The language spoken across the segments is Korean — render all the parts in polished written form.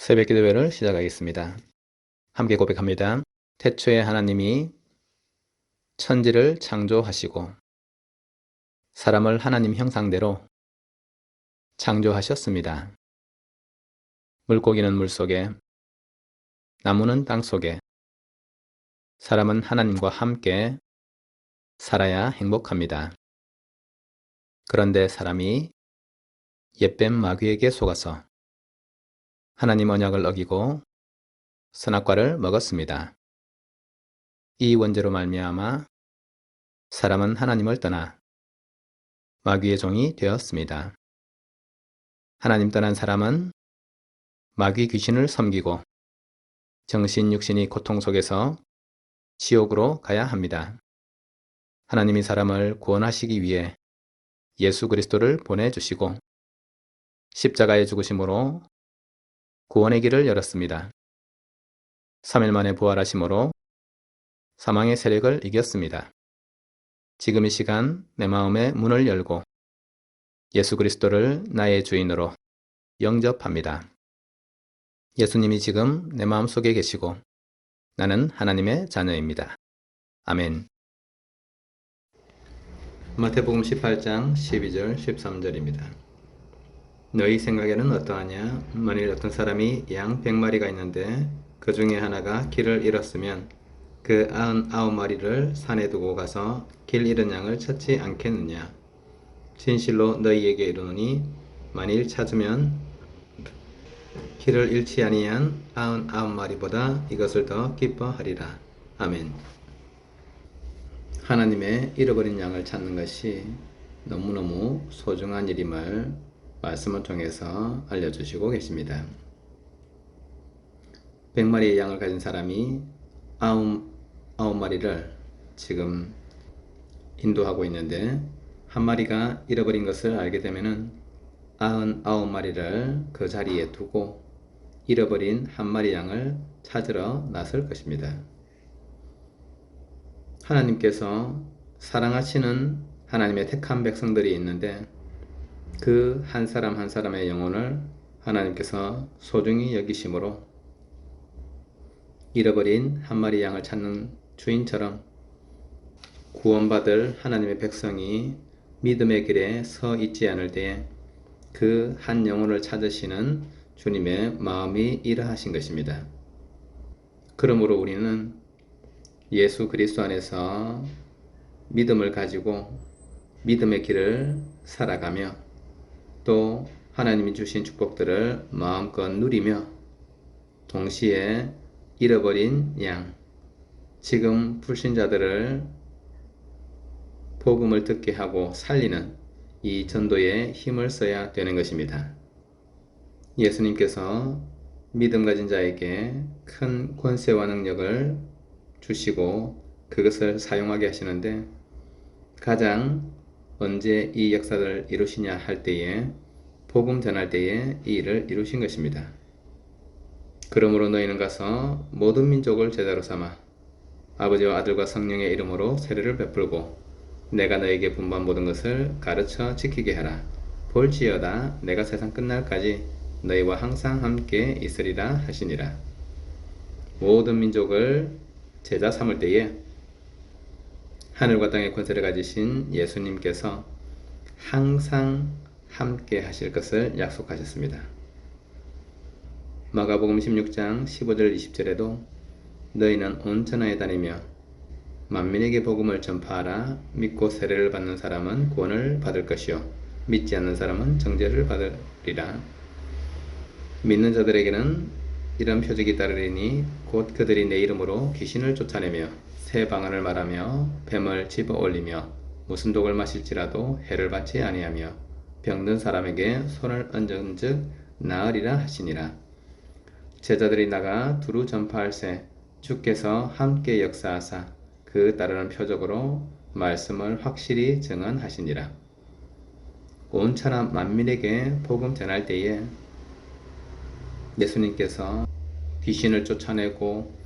새벽 기도회를 시작하겠습니다. 함께 고백합니다. 태초에 하나님이 천지를 창조하시고 사람을 하나님 형상대로 창조하셨습니다. 물고기는 물속에, 나무는 땅속에, 사람은 하나님과 함께 살아야 행복합니다. 그런데 사람이 옛뱀 마귀에게 속아서 하나님 언약을 어기고 선악과를 먹었습니다. 이 원죄로 말미암아 사람은 하나님을 떠나 마귀의 종이 되었습니다. 하나님 떠난 사람은 마귀 귀신을 섬기고 정신 육신이 고통 속에서 지옥으로 가야 합니다. 하나님이 사람을 구원하시기 위해 예수 그리스도를 보내주시고 십자가의 죽으심으로 구원의 길을 열었습니다. 3일 만에 부활하심으로 사망의 세력을 이겼습니다. 지금 이 시간 내 마음의 문을 열고 예수 그리스도를 나의 주인으로 영접합니다. 예수님이 지금 내 마음속에 계시고 나는 하나님의 자녀입니다. 아멘. 마태복음 18장 12절 13절입니다. 너희 생각에는 어떠하냐? 만일 어떤 사람이 양 100마리가 있는데 그 중에 하나가 길을 잃었으면 그 99마리를 산에 두고 가서 길 잃은 양을 찾지 않겠느냐? 진실로 너희에게 이르노니 만일 찾으면 길을 잃지 아니한 99마리보다 이것을 더 기뻐하리라. 아멘. 하나님의 잃어버린 양을 찾는 것이 너무너무 소중한 일임을 말씀을 통해서 알려주시고 계십니다. 100마리의 양을 가진 사람이 99마리를 지금 인도하고 있는데 한 마리가 잃어버린 것을 알게 되면 99마리를 그 자리에 두고 잃어버린 한 마리 양을 찾으러 나설 것입니다. 하나님께서 사랑하시는 하나님의 택한 백성들이 있는데 그 한 사람 한 사람의 영혼을 하나님께서 소중히 여기심으로 잃어버린 한 마리 양을 찾는 주인처럼 구원받을 하나님의 백성이 믿음의 길에 서 있지 않을 때에 그 한 영혼을 찾으시는 주님의 마음이 이러하신 것입니다. 그러므로 우리는 예수 그리스도 안에서 믿음을 가지고 믿음의 길을 살아가며 또 하나님이 주신 축복들을 마음껏 누리며 동시에 잃어버린 양, 지금 불신자들을 복음을 듣게 하고 살리는 이 전도에 힘을 써야 되는 것입니다. 예수님께서 믿음 가진 자에게 큰 권세와 능력을 주시고 그것을 사용하게 하시는데 가장 언제 이 역사를 이루시냐 할 때에 복음 전할 때에 이 일을 이루신 것입니다. 그러므로 너희는 가서 모든 민족을 제자로 삼아 아버지와 아들과 성령의 이름으로 세례를 베풀고 내가 너에게 분부한 모든 것을 가르쳐 지키게 하라. 볼지어다 내가 세상 끝날까지 너희와 항상 함께 있으리라 하시니라. 모든 민족을 제자 삼을 때에 하늘과 땅의 권세를 가지신 예수님께서 항상 함께 하실 것을 약속하셨습니다. 마가복음 16장 15절 20절에도 너희는 온 천하에 다니며 만민에게 복음을 전파하라. 믿고 세례를 받는 사람은 구원을 받을 것이요 믿지 않는 사람은 정죄를 받으리라. 믿는 자들에게는 이런 표적이 따르리니 곧 그들이 내 이름으로 귀신을 쫓아내며 새 방언을 말하며 뱀을 집어 올리며 무슨 독을 마실지라도 해를 받지 아니하며 병든 사람에게 손을 얹은즉 나으리라 하시니라. 제자들이 나가 두루 전파할세 주께서 함께 역사하사 그 따르는 표적으로 말씀을 확실히 증언하시니라. 온 천하 만민에게 복음 전할 때에 예수님께서 귀신을 쫓아내고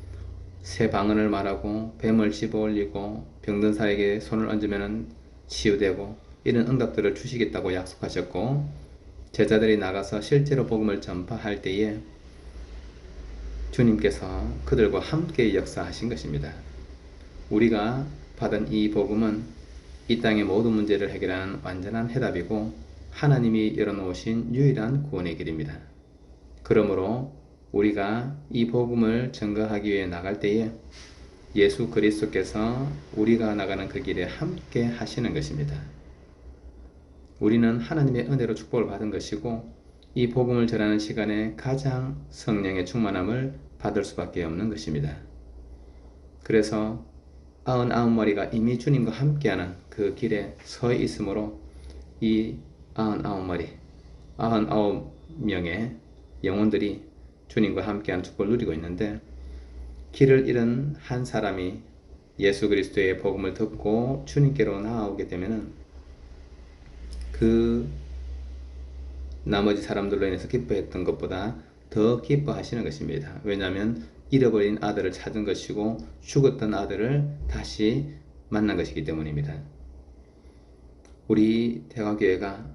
새 방언을 말하고 뱀을 집어올리고 병든 사에게 손을 얹으면 치유되고 이런 응답들을 주시겠다고 약속하셨고 제자들이 나가서 실제로 복음을 전파할 때에 주님께서 그들과 함께 역사하신 것입니다. 우리가 받은 이 복음은 이 땅의 모든 문제를 해결하는 완전한 해답이고 하나님이 열어놓으신 유일한 구원의 길입니다. 그러므로 우리가 이 복음을 전가하기 위해 나갈 때에 예수 그리스도께서 우리가 나가는 그 길에 함께 하시는 것입니다. 우리는 하나님의 은혜로 축복을 받은 것이고 이 복음을 전하는 시간에 가장 성령의 충만함을 받을 수밖에 없는 것입니다. 그래서 99마리가 이미 주님과 함께하는 그 길에 서 있으므로 이 99마리, 99명의 영혼들이 주님과 함께하는 축복을 누리고 있는데 길을 잃은 한 사람이 예수 그리스도의 복음을 듣고 주님께로 나아오게 되면 그 나머지 사람들로 인해서 기뻐했던 것보다 더 기뻐하시는 것입니다. 왜냐하면 잃어버린 아들을 찾은 것이고 죽었던 아들을 다시 만난 것이기 때문입니다. 우리 대화교회가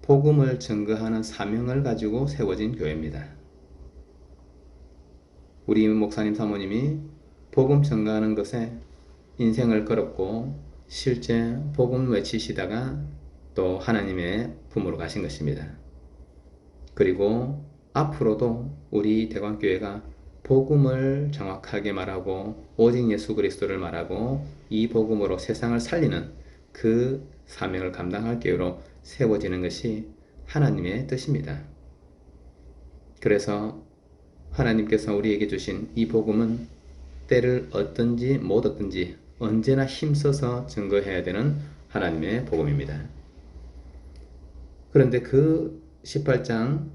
복음을 증거하는 사명을 가지고 세워진 교회입니다. 우리 목사님 사모님이 복음 증거하는 것에 인생을 걸었고 실제 복음 외치시다가 또 하나님의 품으로 가신 것입니다. 그리고 앞으로도 우리 대광교회가 복음을 정확하게 말하고 오직 예수 그리스도를 말하고 이 복음으로 세상을 살리는 그 사명을 감당할 교회로 세워지는 것이 하나님의 뜻입니다. 그래서 하나님께서 우리에게 주신 이 복음은 때를 얻든지 못 얻든지 언제나 힘써서 증거해야 되는 하나님의 복음입니다. 그런데 그 18장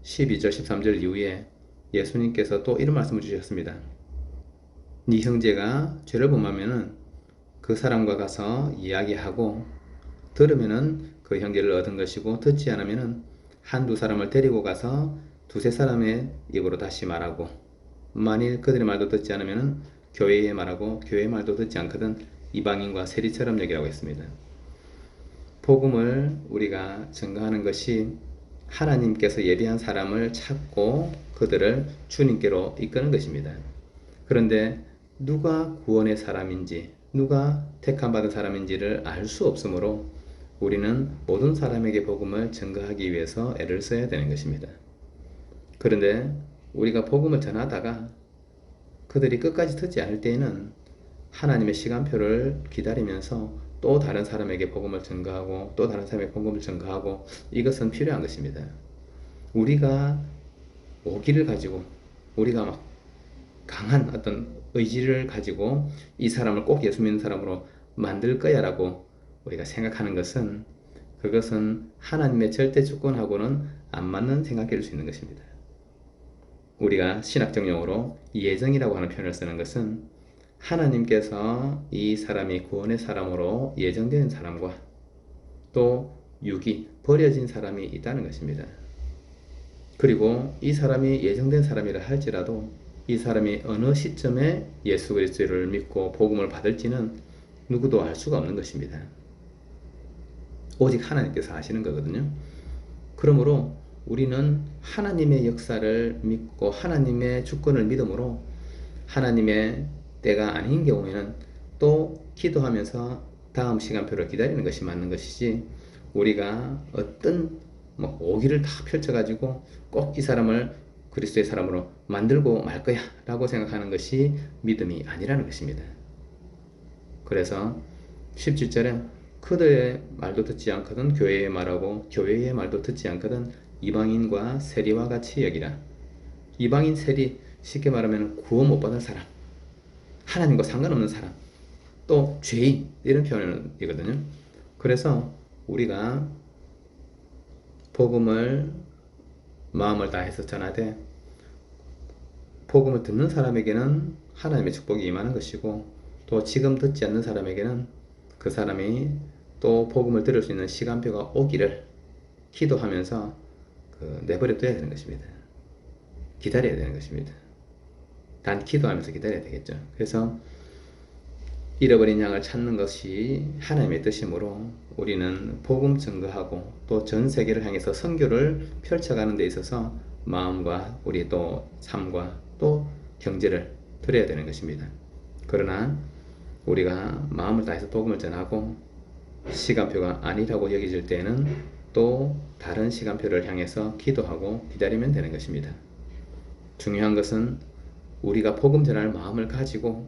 12절 13절 이후에 예수님께서 또 이런 말씀을 주셨습니다. 네 형제가 죄를 범하면은 그 사람과 가서 이야기하고 들으면은 그 형제를 얻은 것이고 듣지 않으면은 한두 사람을 데리고 가서 두세 사람의 입으로 다시 말하고 만일 그들의 말도 듣지 않으면은 교회에 말하고 교회의 말도 듣지 않거든 이방인과 세리처럼 여기라고 했습니다. 복음을 우리가 증거하는 것이 하나님께서 예비한 사람을 찾고 그들을 주님께로 이끄는 것입니다. 그런데 누가 구원의 사람인지 누가 택함받은 사람인지를 알 수 없으므로 우리는 모든 사람에게 복음을 증거하기 위해서 애를 써야 되는 것입니다. 그런데 우리가 복음을 전하다가 그들이 끝까지 듣지 않을 때에는 하나님의 시간표를 기다리면서 또 다른 사람에게 복음을 증거하고 또 다른 사람에게 복음을 증거하고 이것은 필요한 것입니다. 우리가 오기를 가지고 우리가 막 강한 어떤 의지를 가지고 이 사람을 꼭 예수 믿는 사람으로 만들 거야 라고 우리가 생각하는 것은 그것은 하나님의 절대 주권하고는 안 맞는 생각일 수 있는 것입니다. 우리가 신학적 용어로 예정이라고 하는 표현을 쓰는 것은 하나님께서 이 사람이 구원의 사람으로 예정된 사람과 또 유기, 버려진 사람이 있다는 것입니다. 그리고 이 사람이 예정된 사람이라 할지라도 이 사람이 어느 시점에 예수 그리스도를 믿고 복음을 받을지는 누구도 알 수가 없는 것입니다. 오직 하나님께서 아시는 거거든요. 그러므로 우리는 하나님의 역사를 믿고 하나님의 주권을 믿음으로 하나님의 때가 아닌 경우에는 또 기도하면서 다음 시간표를 기다리는 것이 맞는 것이지 우리가 어떤 오기를 다 펼쳐가지고 꼭 이 사람을 그리스도의 사람으로 만들고 말 거야 라고 생각하는 것이 믿음이 아니라는 것입니다. 그래서 17절에 그들의 말도 듣지 않거든 교회의 말하고 교회의 말도 듣지 않거든 이방인과 세리와 같이 여기라. 이방인 세리 쉽게 말하면 구원 못 받은 사람, 하나님과 상관없는 사람, 또 죄인 이런 표현이거든요. 그래서 우리가 복음을 마음을 다해서 전하되 복음을 듣는 사람에게는 하나님의 축복이 임하는 것이고 또 지금 듣지 않는 사람에게는 그 사람이 또 복음을 들을 수 있는 시간표가 오기를 기도하면서 내버려 둬야 되는 것입니다. 기다려야 되는 것입니다. 단 기도하면서 기다려야 되겠죠. 그래서 잃어버린 양을 찾는 것이 하나님의 뜻이므로 우리는 복음 증거하고 또 전 세계를 향해서 선교를 펼쳐가는 데 있어서 마음과 우리 또 삶과 또 형제를 드려야 되는 것입니다. 그러나 우리가 마음을 다해서 복음을 전하고 시간표가 아니라고 여겨질 때에는 또 다른 시간표를 향해서 기도하고 기다리면 되는 것입니다. 중요한 것은 우리가 복음 전할 마음을 가지고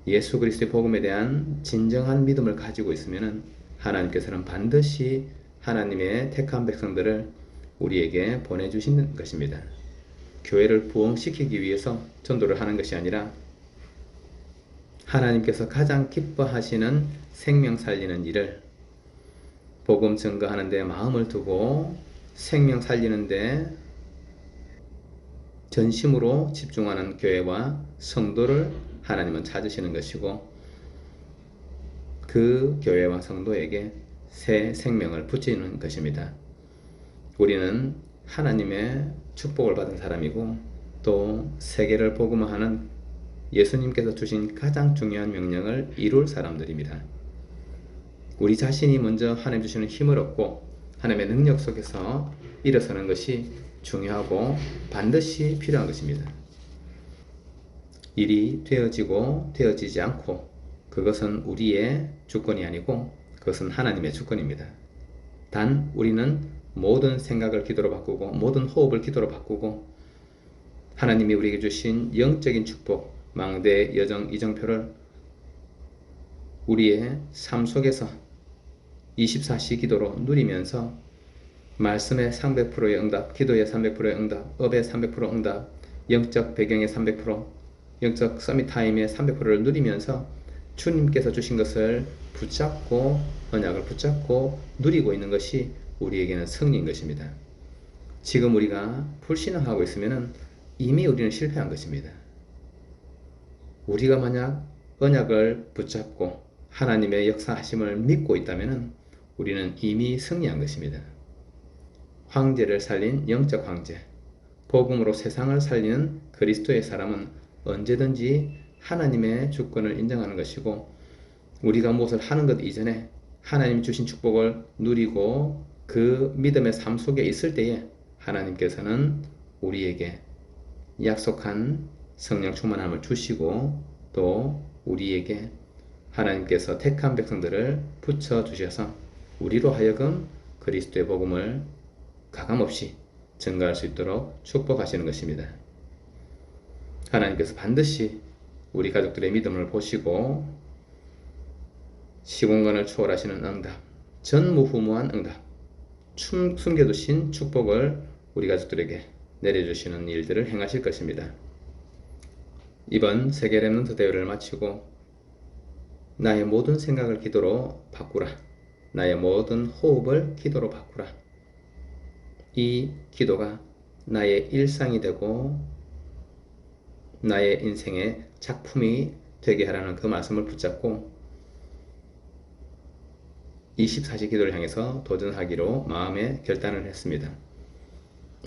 예수 그리스도의 복음에 대한 진정한 믿음을 가지고 있으면 하나님께서는 반드시 하나님의 택한 백성들을 우리에게 보내주시는 것입니다. 교회를 부흥시키기 위해서 전도를 하는 것이 아니라 하나님께서 가장 기뻐하시는 생명 살리는 일을 복음 증거하는 데 마음을 두고 생명 살리는 데 전심으로 집중하는 교회와 성도를 하나님은 찾으시는 것이고 그 교회와 성도에게 새 생명을 붙이는 것입니다. 우리는 하나님의 축복을 받은 사람이고 또 세계를 복음화하는 예수님께서 주신 가장 중요한 명령을 이룰 사람들입니다. 우리 자신이 먼저 하나님 주시는 힘을 얻고 하나님의 능력 속에서 일어서는 것이 중요하고 반드시 필요한 것입니다. 일이 되어지고 되어지지 않고 그것은 우리의 주권이 아니고 그것은 하나님의 주권입니다. 단 우리는 모든 생각을 기도로 바꾸고 모든 호흡을 기도로 바꾸고 하나님이 우리에게 주신 영적인 축복, 망대, 여정, 이정표를 우리의 삶 속에서 24시 기도로 누리면서 말씀의 300%의 응답, 기도의 300%의 응답, 업의 300% 응답, 영적 배경의 300%, 영적 서밋 타임의 300%를 누리면서 주님께서 주신 것을 붙잡고 언약을 붙잡고 누리고 있는 것이 우리에게는 승리인 것입니다. 지금 우리가 불신앙하고 있으면 이미 우리는 실패한 것입니다. 우리가 만약 언약을 붙잡고 하나님의 역사하심을 믿고 있다면 우리는 이미 승리한 것입니다. 황제를 살린 영적 황제, 복음으로 세상을 살리는 그리스도의 사람은 언제든지 하나님의 주권을 인정하는 것이고 우리가 무엇을 하는 것 이전에 하나님 주신 축복을 누리고 그 믿음의 삶 속에 있을 때에 하나님께서는 우리에게 약속한 성령 충만함을 주시고 또 우리에게 하나님께서 택한 백성들을 붙여주셔서 우리로 하여금 그리스도의 복음을 가감없이 증가할 수 있도록 축복하시는 것입니다. 하나님께서 반드시 우리 가족들의 믿음을 보시고 시공간을 초월하시는 응답, 전무후무한 응답, 숨겨두신 축복을 우리 가족들에게 내려주시는 일들을 행하실 것입니다. 이번 세계 렘넌트 대회를 마치고 나의 모든 생각을 기도로 바꾸라. 나의 모든 호흡을 기도로 바꾸라. 이 기도가 나의 일상이 되고 나의 인생의 작품이 되게 하라는 그 말씀을 붙잡고 24시 기도를 향해서 도전하기로 마음에 결단을 했습니다.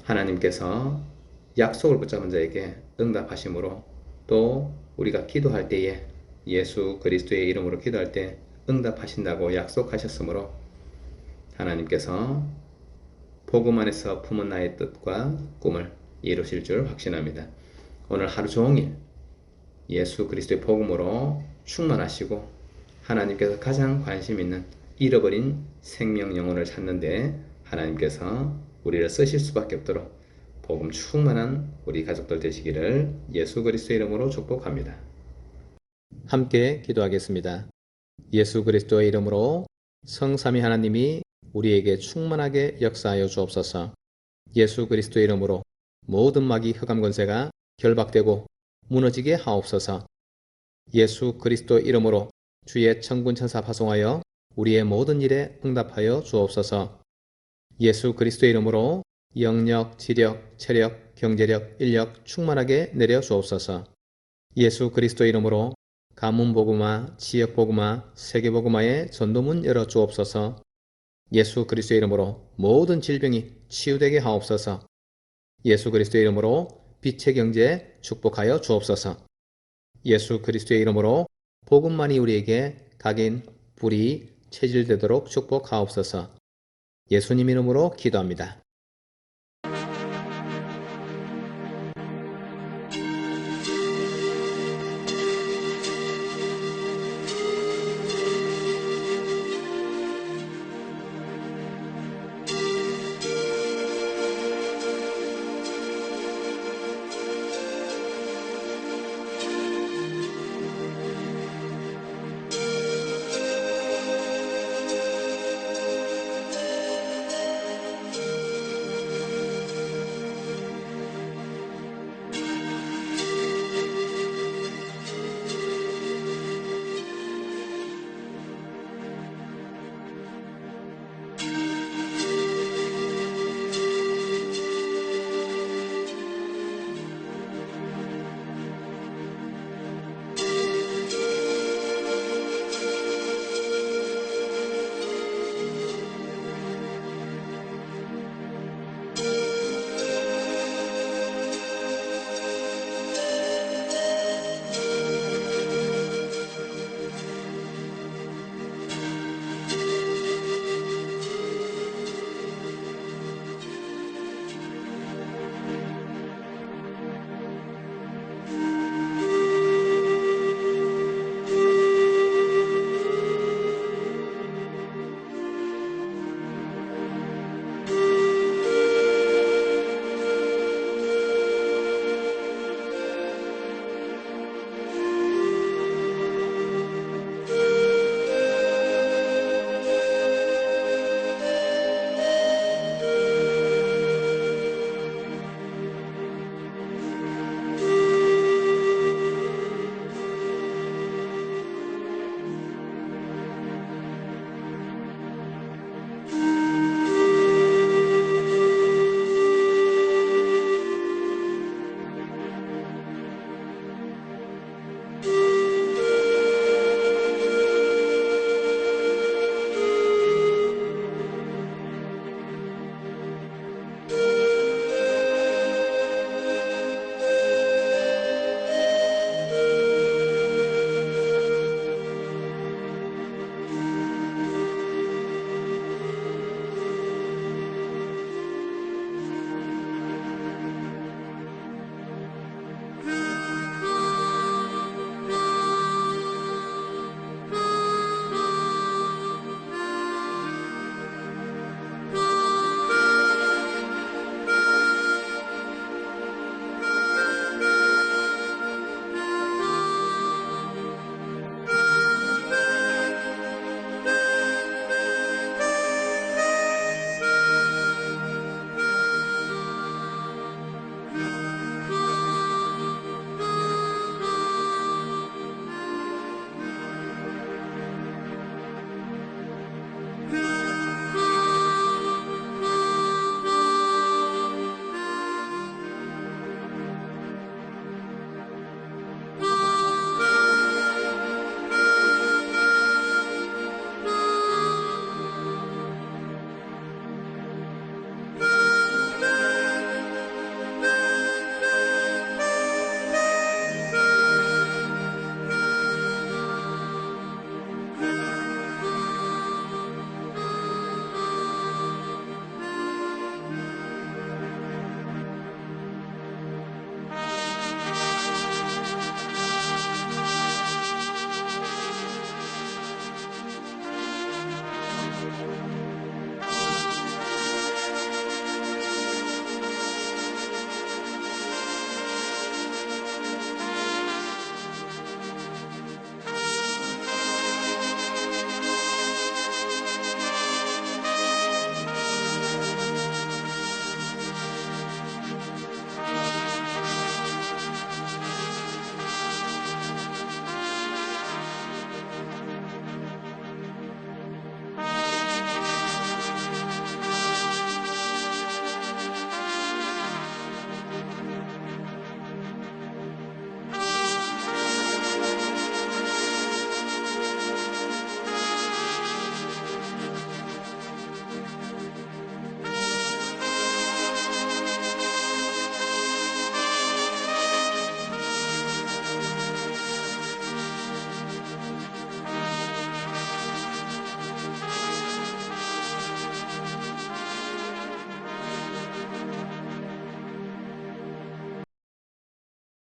하나님께서 약속을 붙잡은 자에게 응답하심으로 또 우리가 기도할 때에 예수 그리스도의 이름으로 기도할 때 응답하신다고 약속하셨으므로 하나님께서 복음 안에서 품은 나의 뜻과 꿈을 이루실 줄 확신합니다. 오늘 하루 종일 예수 그리스도의 복음으로 충만하시고 하나님께서 가장 관심 있는 잃어버린 생명 영혼을 찾는데 하나님께서 우리를 쓰실 수밖에 없도록 복음 충만한 우리 가족들 되시기를 예수 그리스도의 이름으로 축복합니다. 함께 기도하겠습니다. 예수 그리스도의 이름으로 성삼위 하나님이 우리에게 충만하게 역사하여 주옵소서. 예수 그리스도의 이름으로 모든 마귀 흑암 권세가 결박되고 무너지게 하옵소서. 예수 그리스도 이름으로 주의 천군 천사 파송하여 우리의 모든 일에 응답하여 주옵소서. 예수 그리스도 이름으로 영력, 지력, 체력, 경제력, 인력 충만하게 내려 주옵소서. 예수 그리스도 이름으로 가문 복음화, 지역 복음화, 세계 복음화의 전도문 열어 주옵소서. 예수 그리스도 이름으로 모든 질병이 치유되게 하옵소서. 예수 그리스도 이름으로 빛의 경제 축복하여 주옵소서. 예수 그리스도의 이름으로 복음만이 우리에게 각인, 뿌리, 체질되도록 축복하옵소서. 예수님 이름으로 기도합니다.